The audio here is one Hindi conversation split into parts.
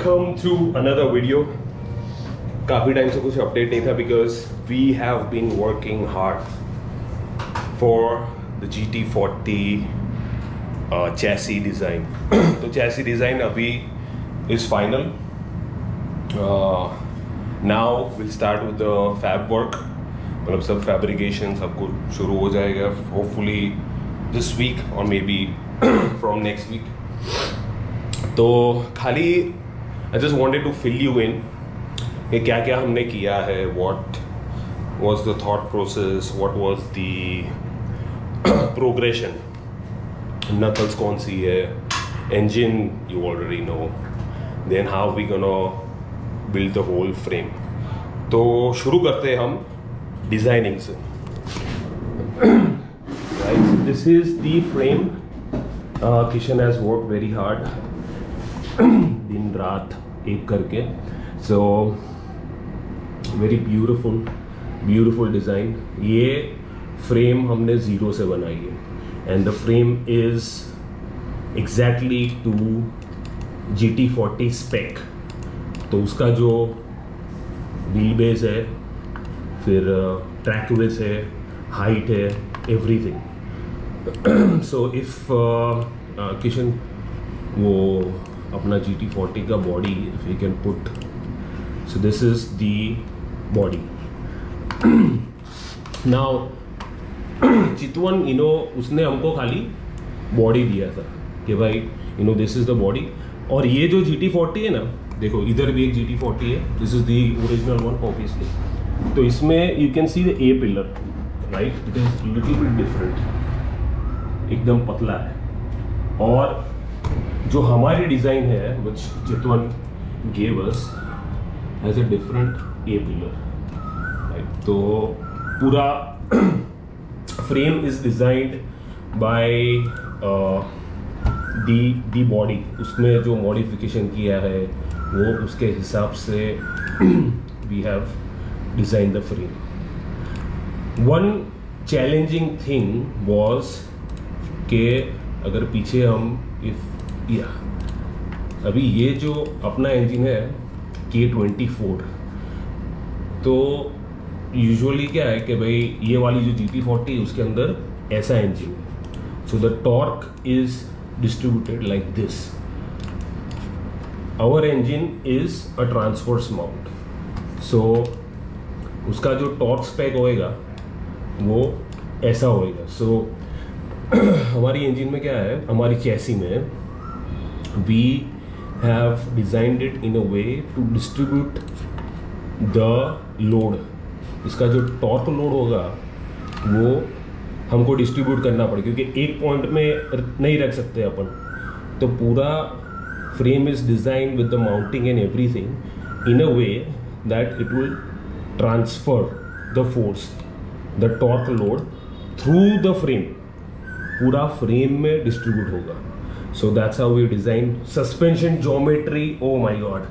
Welcome to another video. काफ़ी टाइम से कुछ अपडेट नहीं था because we have been working hard for the GT40 chassis design. तो चैसी डिज़ाइन अभी is final. Now will start with the fab work. मतलब सब फैब्रिकेशन सब कुछ शुरू हो जाएगा होपफुली दिस वीक और maybe from next week. तो खाली I just wanted to fill you in कि क्या क्या हमने किया है, what was the thought process, what was the progression, knuckles कौन सी है, engine you already know, then how we gonna build the whole frame. तो शुरू करते हैं हम डिज़ाइनिंग से। This is the frame. Kishan has work very hard, दिन रात एक करके। So very beautiful design. ये फ्रेम हमने ज़ीरो से बनाई है and the frame is exactly to GT40 spec. तो उसका जो व्हील बेस है, फिर ट्रैक विड्थ है, हाइट है, एवरीथिंग। सो इफ़ किशन वो अपना GT40 का body if you can put, so this is the body. Now Chitwan उसने हमको खाली बॉडी दिया था कि भाई दिस इज द बॉडी। और ये जो GT40 है ना, देखो इधर भी एक GT40 है, this is the original one obviously. तो इसमें you can see the A pillar, right, it is little bit different, एकदम पतला है। और जो हमारी डिज़ाइन है which Chitwan gave us has a different A pillar, right. तो पूरा frame is designed by the body. उसमें जो मॉडिफिकेशन किया है वो उसके हिसाब से we have design the frame. One challenging thing was के अगर पीछे हम अभी ये जो अपना इंजन है K24, तो यूजुअली क्या है कि भाई ये वाली जो GT40 उसके अंदर ऐसा इंजन है। So the torque is distributed like this. Our engine is a transverse mount, so उसका जो टॉर्क स्पेक होएगा वो ऐसा होएगा। सो हमारी इंजन में क्या है, हमारी चैसी में we have designed it in a way to distribute the load। इसका जो टॉर्क लोड होगा वो हमको डिस्ट्रीब्यूट करना पड़ेगा क्योंकि एक पॉइंट में नहीं रख सकते अपन। तो पूरा frame is design with the mounting and everything in a way that it will transfer the force, the torque load through the frame, पूरा फ्रेम में डिस्ट्रीब्यूट होगा। So that's how we design suspension geometry. Oh my god,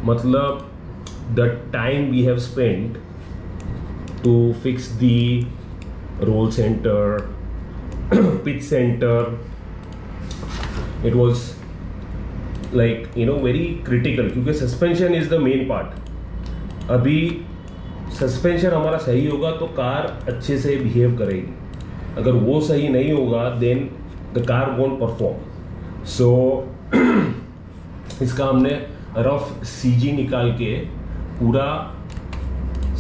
मतलब the time we have spent to fix the roll center, pitch center, it was like very critical क्योंकि suspension is the main part। अभी सस्पेंशन हमारा सही होगा तो कार अच्छे से बिहेव करेगी, अगर वो सही नहीं होगा then the car won't perform. So इसका हमने रफ CG निकाल के पूरा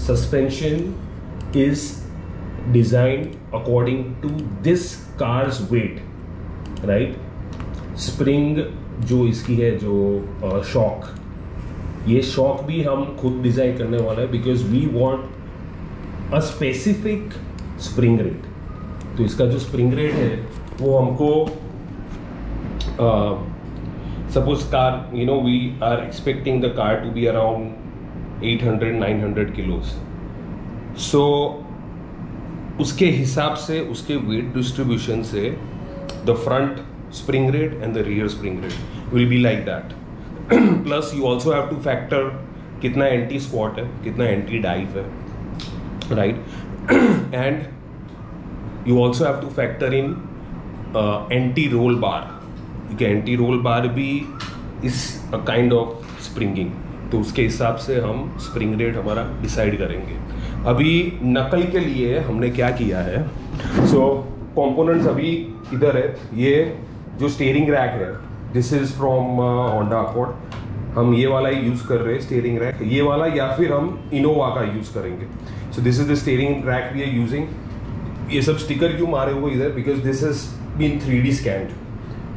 suspension is designed according to this car's weight, right. Spring जो इसकी है, जो शॉक, ये शॉक भी हम खुद डिजाइन करने वाला है because we want a specific spring rate. तो इसका जो स्प्रिंग रेट है वो हमको suppose car, we are expecting the car to be around 800-900 kilos। so उसके हिसाब से, उसके weight distribution से the front spring rate and the rear spring rate will be like that। plus you also have to factor कितना anti squat है, कितना anti dive है, right। and you also have to factor in anti roll bar। Anti roll bar भी इस काइंड ऑफ स्प्रिंगिंग, तो उसके हिसाब से हम स्प्रिंग रेट हमारा डिसाइड करेंगे। अभी नकल के लिए हमने क्या किया है, सो कंपोनेंट्स अभी इधर है। ये जो स्टीयरिंग रैक है, this is from Honda accord. हम ये वाला ही यूज कर रहे हैं स्टीयरिंग रैक, ये वाला, या फिर हम इनोवा का यूज करेंगे। So this is the steering rack we are using. ये सब स्टिकर क्यों मारे हुए इधर, because this has been 3D scanned.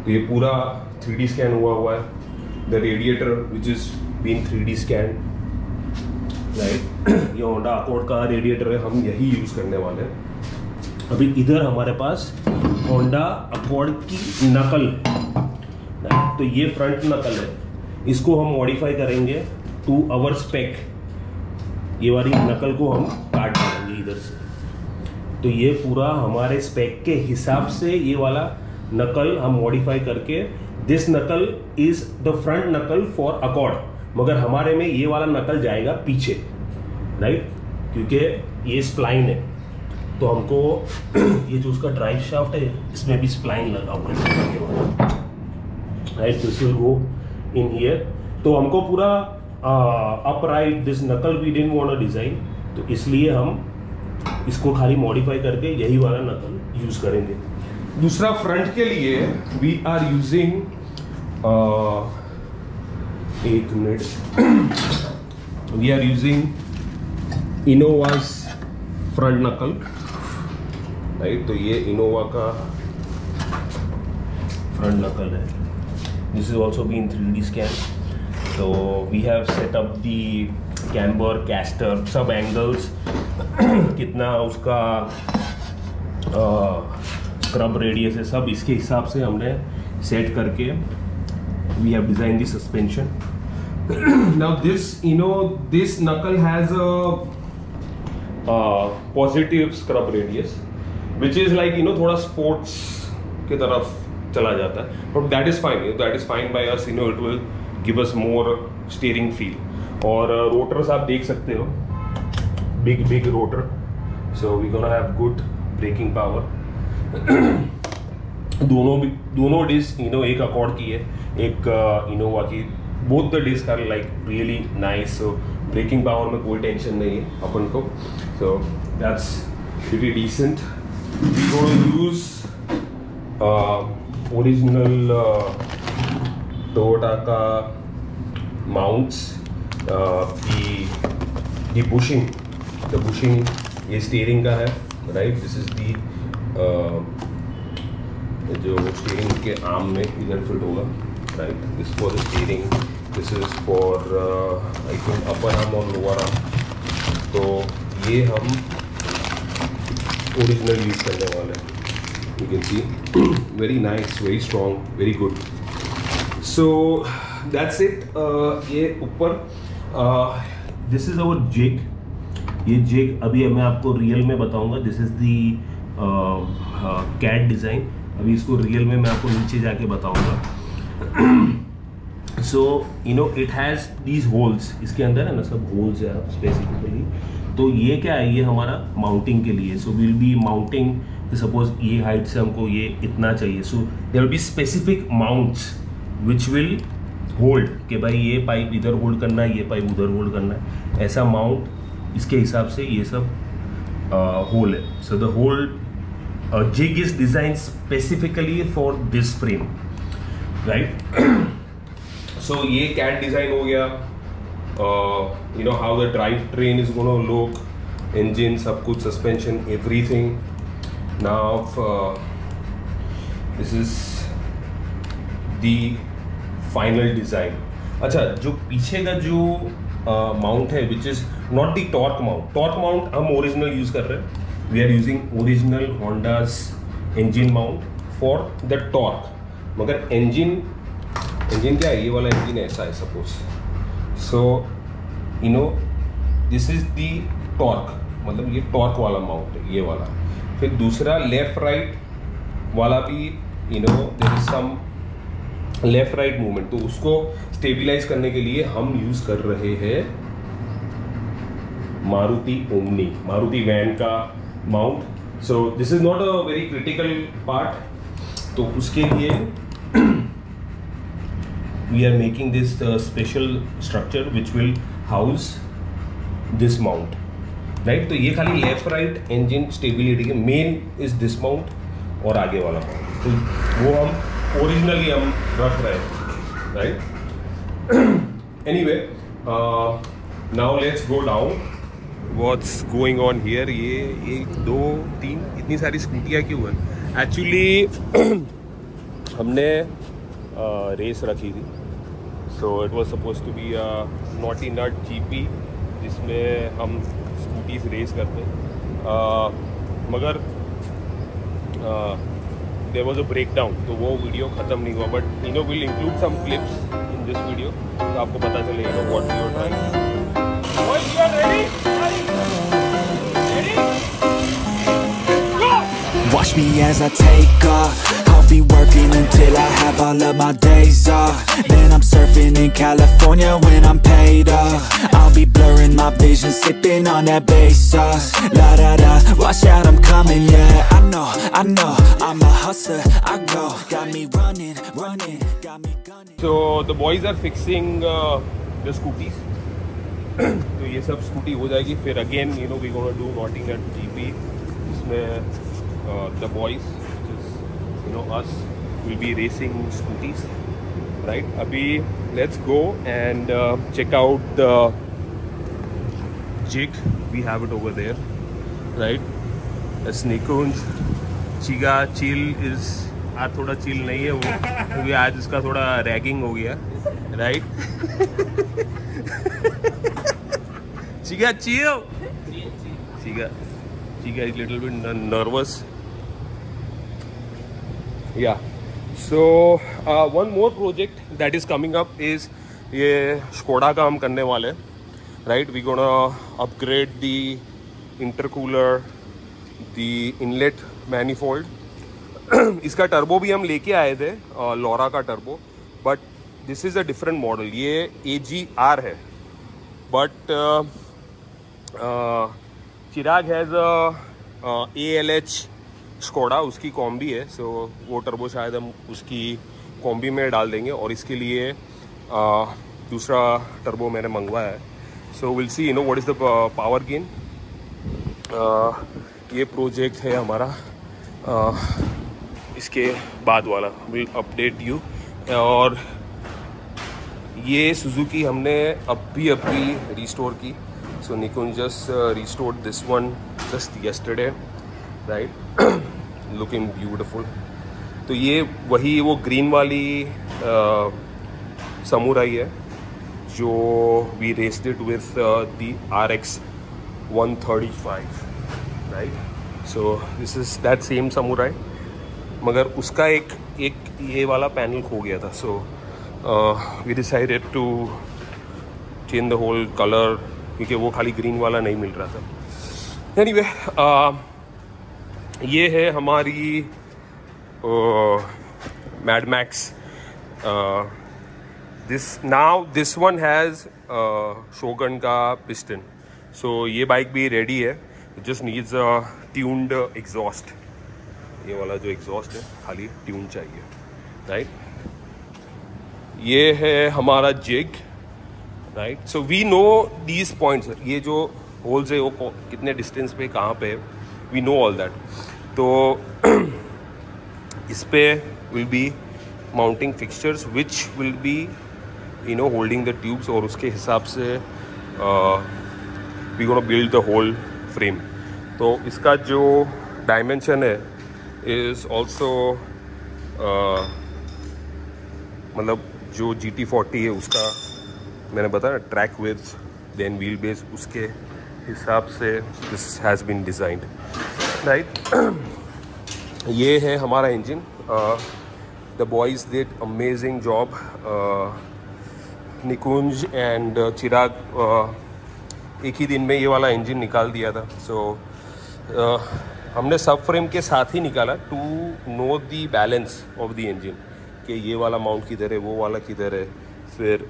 तो ये पूरा 3D स्कैन हुआ है। The radiator which is been 3D scanned, right. ये होंडा अकॉर्ड का रेडिएटर है, हम यही यूज करने वाले हैं। अभी इधर हमारे पास होंडा अकॉर्ड की नकल है, तो ये फ्रंट नकल है, इसको हम मॉडिफाई करेंगे टू आवर स्पेक। ये वाली नकल को हम काट देंगे इधर से, तो ये पूरा हमारे स्पेक के हिसाब से ये वाला नकल हम मॉडिफाई करके, दिस नकल इज द फ्रंट नकल फॉर अकॉर्ड, मगर हमारे में ये वाला नकल जाएगा पीछे, राइट, क्योंकि ये स्प्लाइन है। तो हमको ये जो उसका ड्राइव शाफ्ट है इसमें भी स्प्लाइन लगा हुआ है, right, this will go in here. तो हमको पूरा upright this knuckle we didn't want to design, तो इसलिए हम इसको खाली मॉडिफाई करके यही वाला नकल यूज करेंगे। दूसरा फ्रंट के लिए वी आर यूजिंग, एक minute, we are using Innova's front knuckle, right. तो ये इनोवा का फ्रंट नकल है, this is also been 3D scan. तो we have set up the camber, caster, सब एंगल्स, कितना उसका स्क्रब रेडियस है, सब इसके हिसाब से हमने सेट करके we have design the suspension. Now this knuckle has a positive scrub radius which is like थोड़ा स्पोर्ट्स की तरफ चला जाता है, but that is fine by us, it will give us more steering feel. और रोटर्स आप देख सकते हो, big rotor, so we gonna have good braking power. दोनों डिस्क एक अकॉर्ड की है, एक इनोवा की। Both the disc are like really nice, so braking power में कोई टेंशन नहीं है अपन को, so that's pretty decent. We gonna use original Toyota का माउंट्स, दी बुशिंग ये स्टीयरिंग का है, राइट। दिस इज दी जो स्टीयरिंग के आर्म में इधर फिट होगा, right. This for the steering, this is for I think upper arm और लोअर आर्म। तो ये हम ओरिजिनल यूज करने वाले हैं। You can C very nice, very strong, very good. So that's it. ये ऊपर दिस इज अवर जेक। ये जेक अभी मैं आपको रियल में बताऊंगा। This is the CAD design. अभी इसको रियल में मैं आपको नीचे जाके बताऊंगा। So it has these holes, इसके अंदर है ना सब होल्स है स्पेसिफिकली। तो ये क्या है, ये हमारा माउंटिंग के लिए। So will be mounting, suppose ये हाइट से हमको ये इतना चाहिए, so there will be specific mounts which will hold कि भाई ये पाइप इधर होल्ड करना है, ये पाइप उधर होल्ड करना है, ऐसा माउंट इसके हिसाब से ये सब होल है। So the hole jig is designed specifically for this frame, right? So ये cat design हो गया। How the drive train is going to look, engine, सब कुछ, suspension, everything. Now this is the final design. अच्छा, जो पीछे का जो माउंट है which is not the torque mount हम ओरिजिनल यूज कर रहे हैं। We are using original Honda's engine mount for the torque, मगर इंजन क्या है, ये वाला इंजन ऐसा है suppose. So this is the torque, मतलब ये टॉर्क वाला माउंट है ये वाला। फिर दूसरा लेफ्ट राइट वाला भी there is some left right movement, तो उसको स्टेबिलाइज करने के लिए हम यूज कर रहे हैं मारुति वैन का mount. So this is not a very critical part, तो उसके लिए we are making this special structure which will house this mount, right? तो ये खाली लेफ्ट राइट इंजन स्टेबिलिटी के मेन इज दिस माउंट और आगे वाला माउंट, तो वो हम ओरिजिनली हम रख रहे हैं, right? Anyway, now let's go down what's going on here. ये 1 2 3 इतनी सारी स्कूटियाँ क्यों हैं? एक्चुअली हमने रेस रखी थी, so it was suppose to be naughty nut GP जिसमें हम स्कूटीज रेस करते हैं, मगर there was a breakdown, तो वो वीडियो ख़त्म नहीं हुआ, but you know will include some clips in this video, तो आपको पता चलेगा what we are trying. Watch me as I take off. I'll be working until I have all of my days off. Then I'm surfing in California when I'm paid off. I'll be blurring my vision, sipping on that bass sauce. La da da, watch out, I'm coming, yeah. I know, I'm a hustler, I go. Got me running, got me gunning. So the boys are fixing the scooties. तो ये सब स्कूटी हो जाएगी, फिर again you know we gonna do Nottingham GP, जिसमें the boys, which is you know us, will be racing scooties, right? Abhi let's go and check out the jig. We have it over there, right? That's Nikunj. Chiga chill is आज थोड़ा चिल नहीं है वो, क्योंकि आज इसका थोड़ा रैगिंग हो गया, right? Chiga chill. Chiga is little bit nervous. Yeah, so one more project that is coming up is ये Skoda का हम करने वाले, right? We gonna upgrade the intercooler, the inlet manifold. इसका टर्बो भी हम लेके आए थे, लॉरा का turbo, but this is a different model. ये AGR है, but Chirag has ALH Skoda, उसकी कॉम्बी है, सो वो टर्बो शायद हम उसकी कॉम्बी में डाल देंगे, और इसके लिए दूसरा टर्बो मैंने मंगवाया है, so will see you know what is the power gain. ये प्रोजेक्ट है हमारा, इसके बाद वाला विल अपडेट यू। और ये सुजुकी हमने अभी रिस्टोर की, so Nikunj just restored this one just yesterday, right? Looking beautiful. तो ये वही वो ग्रीन वाली समुराई है जो we raced it with the RX 135, right? So this is that same Samurai, मगर उसका एक ये वाला पैनल खो गया था, so we decided to change the whole colour, क्योंकि वो खाली ग्रीन वाला नहीं मिल रहा था। एनीवे, ये है हमारी Mad Max. This one has Shogun का पिस्टन, सो ये बाइक भी रेडी है, just needs a tuned exhaust. ये वाला जो एग्जॉस्ट है खाली ट्यून चाहिए, राइट? ये है हमारा jig, right? So we know these points, ये जो होल्स है वो कितने डिस्टेंस पे कहाँ पे है, वी नो ऑल दैट। तो इस पे will be mounting fixtures which will be you know holding the tubes, और उसके हिसाब से we gonna build the whole frame. तो इसका जो डायमेंशन है इज़ ऑल्सो मतलब जो GT40 है उसका मैंने बताया track width then wheel base, उसके हिसाब से this has been designed, right? ये है हमारा engine. The boys did amazing job. Nikunj and Chirag एक ही दिन में ये वाला इंजन निकाल दिया था। सो हमने सब फ्रेम के साथ ही निकाला to know the balance of the engine, कि ये वाला माउंट किधर है, वो वाला किधर है, फिर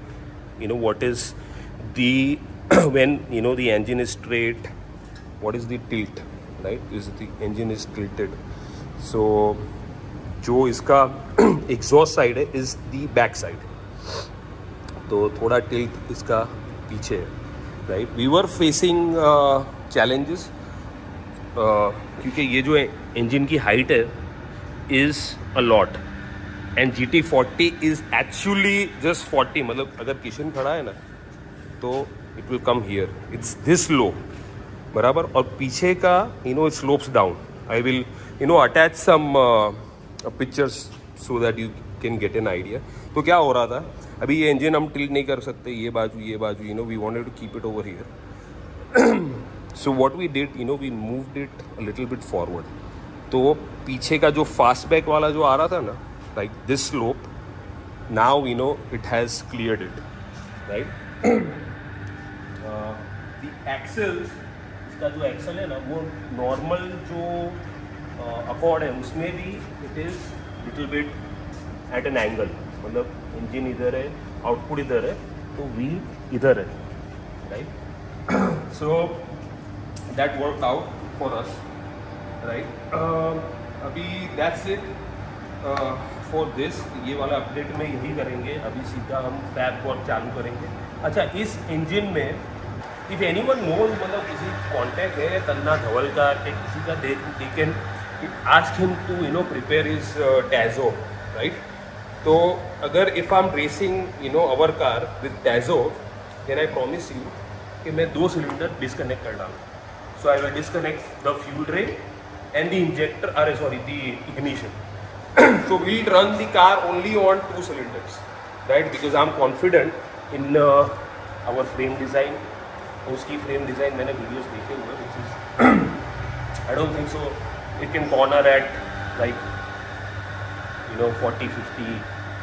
you know what is the when you know the engine is straight, what is the tilt, right? Is the engine is tilted, so जो इसका exhaust side है is the back side, तो थोड़ा टिल्ट इसका पीछे है, right. We were facing challenges क्योंकि ये जो इंजन की हाइट है is a lot and GT40 is actually just 40. मतलब अगर किशन खड़ा है ना तो it will come here, it's this low, बराबर. और पीछे का it slopes down. I will attach some pictures so that you can get an idea. तो क्या हो रहा था, अभी ये इंजन हम टिल्ट नहीं कर सकते, ये बाजू we wanted to keep it over here. So what we did, we moved it a little bit forward. तो पीछे का जो फास्टबैक वाला जो आ रहा था ना, like this slope, now it has cleared it, right. The axles, इसका जो एक्सल है ना वो नॉर्मल जो अकॉर्ड है उसमें भी it is little bit at an angle. मतलब इंजन इधर है, आउटपुट इधर है, तो व्हील इधर है, right. So that work out for us, right. अभी दैट्स इट फॉर दिस. ये वाला अपडेट में यही करेंगे. अभी सीधा हम फैब वर्क चालू करेंगे. अच्छा, इस इंजन में इफ़ एनीवन नोज, मतलब किसी कॉन्टैक्ट है तन्ना धवल का कि किसी का, they can ask him to prepare his टैजो, राइट. तो अगर if I am racing our car with टैजो, देन आई प्रॉमिस यू कि मैं 2 सिलेंडर डिस्कनेक्ट कर डालूँ. So I will disconnect the fuel drain and the injector, the ignition. So we'll run the car only on 2 cylinders, right? Because I'm confident in our frame design. उसकी frame design मैंने videos देखे हुए, which is I don't think so it can corner at like 40-50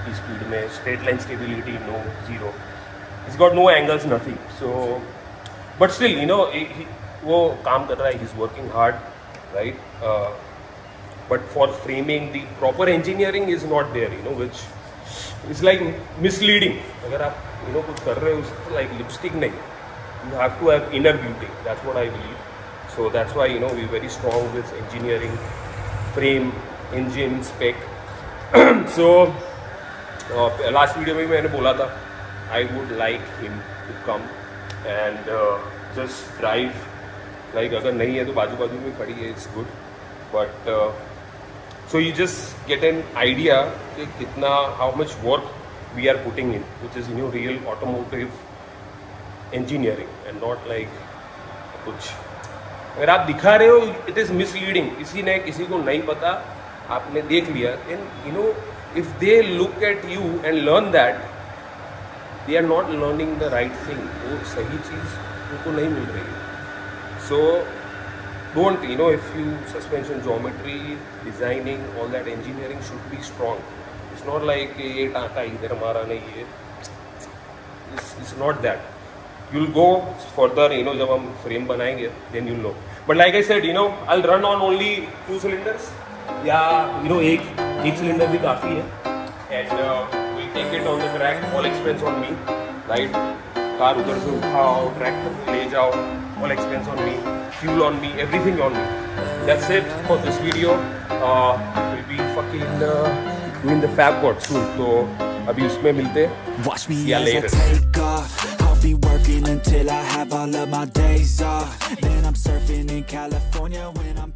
की speed में. straight line stability no, 0. It's got no angles, nothing. So but still वो काम कर रहा है, he's working hard, right. But for framing, the proper engineering is not there, which is like misleading. अगर आप कुछ कर रहे हो उसको like lipstick नहीं, you have to have inner beauty. That's what I believe. So that's why we're very strong with engineering, frame, engine, spec. So last video में मैंने बोला था I would like him to come and just drive. Like अगर नहीं है तो बाजू में खड़ी है, it's good. But so you just get an idea कि कितना, how much work we are putting in, which is real automotive engineering and not like कुछ. अगर आप दिखा रहे हो, इट इज़ मिसलीडिंग. किसी को नहीं पता, आपने देख लिया, and if they look at you and learn that, they are not learning the right thing. वो सही चीज़ उनको नहीं मिल रही है. So don't, if you suspension geometry, designing, all that engineering should be strong. It's not like ये टाँका इधर मारा नहीं है. It's not that. You'll go further, जब हम frame बनाएंगे, then you'll know. But like I said, I'll run on only 2 cylinders. या एक cylinder भी काफ़ी है. And we'll take it on the track. All expense on me, right? Car उधर से उठाओ, ट्रैक तक ले जाओ, all expense on me, fuel on me, everything on me. That's it for this video. We'll be fucking doing the fab work soon. तो अभी उसमें मिलते हैं. Watch me as I take off. I'll be working until I have all of my days off. Then I'm surfing in California when I'm